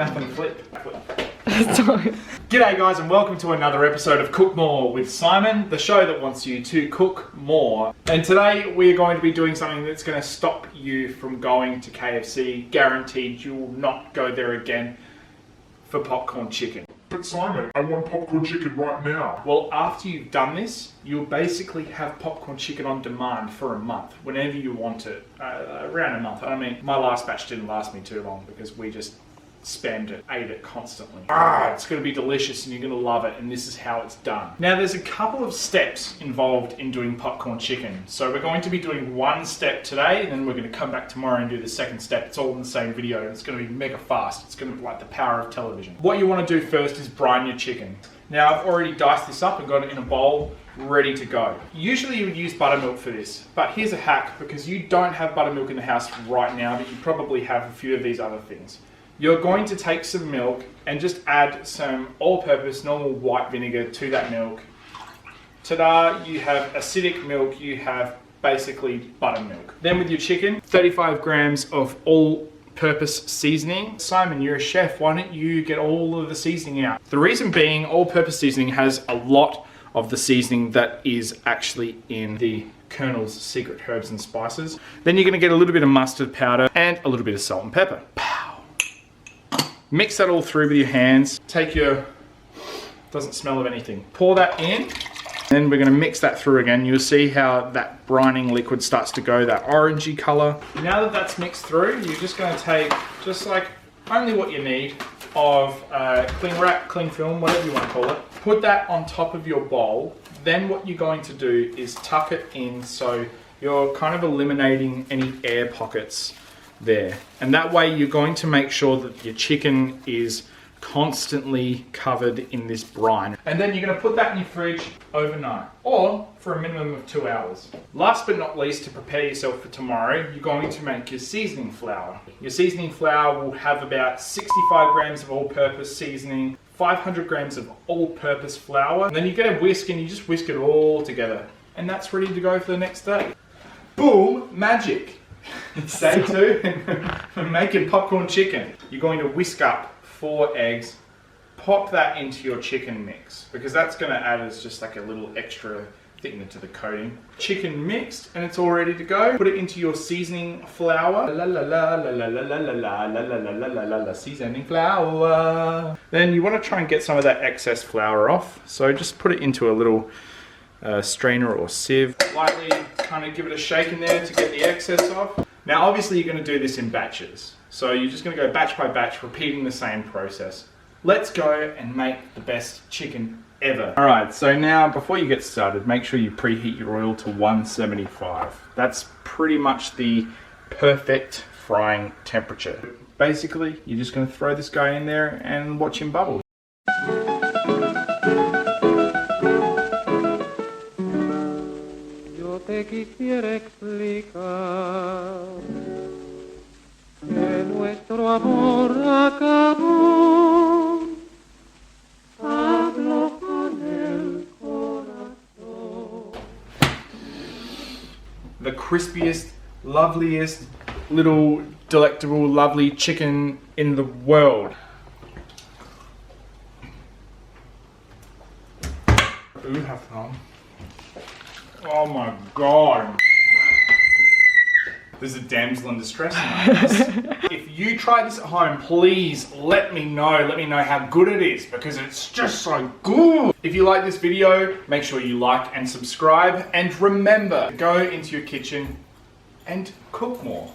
nothing to flip. G'day guys and welcome to another episode of Cook More with Simon, the show that wants you to cook more. And today we are going to be doing something that's going to stop you from going to KFC. Guaranteed you will not go there again for popcorn chicken. But Simon, I want popcorn chicken right now. Well, after you've done this, you'll basically have popcorn chicken on demand for a month, whenever you want it. Around a month. I mean, my last batch didn't last me too long because we just spammed it, ate it constantly. It's going to be delicious and you're going to love it, and this is how it's done. Now there's a couple of steps involved in doing popcorn chicken. So we're going to be doing one step today, and then we're going to come back tomorrow and do the second step. It's all in the same video and it's going to be mega fast. It's going to be like the power of television. What you want to do first is brine your chicken. Now I've already diced this up and got it in a bowl ready to go. Usually you would use buttermilk for this, but here's a hack because you don't have buttermilk in the house right now, but you probably have a few of these other things. You're going to take some milk and just add some all-purpose normal white vinegar to that milk. Ta-da, you have acidic milk, you have basically buttermilk. Then with your chicken, 35 grams of all-purpose seasoning. Simon, you're a chef, why don't you get all of the seasoning out? The reason being, all-purpose seasoning has a lot of the seasoning that is actually in the Colonel's Secret Herbs and Spices. Then you're gonna get a little bit of mustard powder and a little bit of salt and pepper. Mix that all through with your hands. Take your, doesn't smell of anything. Pour that in. Then we're gonna mix that through again. You'll see how that brining liquid starts to go, that orangey color. Now that that's mixed through, you're just gonna take just like only what you need of cling wrap, cling film, whatever you wanna call it. Put that on top of your bowl. Then what you're going to do is tuck it in so you're kind of eliminating any air pockets there. And that way you're going to make sure that your chicken is constantly covered in this brine. And then you're going to put that in your fridge overnight or for a minimum of 2 hours. Last but not least, to prepare yourself for tomorrow, you're going to make your seasoning flour. Your seasoning flour will have about 65 grams of all-purpose seasoning, 500 grams of all-purpose flour, and then you get a whisk and you just whisk it all together. And that's ready to go for the next day. Boom, magic. Stay tuned for making popcorn chicken. You're going to whisk up 4 eggs, pop that into your chicken mix because that's going to add as just like a little extra thickener to the coating. Chicken mixed and it's all ready to go. Put it into your seasoning flour. La la la la la la la la la la la la la la la seasoning flour. Then you want to try and get some of that excess flour off. So just put it into a little strainer or sieve. Lightly kind of give it a shake in there to get the excess off. Now obviously you're going to do this in batches. So you're just going to go batch by batch, repeating the same process. Let's go and make the best chicken ever. Alright, so now before you get started, make sure you preheat your oil to 175. That's pretty much the perfect frying temperature. Basically, you're just going to throw this guy in there and watch him bubble. Te quisiera explicar que nuestro amor acabó. Hablo con el corazón. The crispiest, loveliest, little delectable, lovely chicken in the world. Ooh, have fun. Oh my god. There's a damsel in distress in this. If you try this at home, please let me know. Let me know how good it is because it's just so good. If you like this video, make sure you like and subscribe. And remember, go into your kitchen and cook more.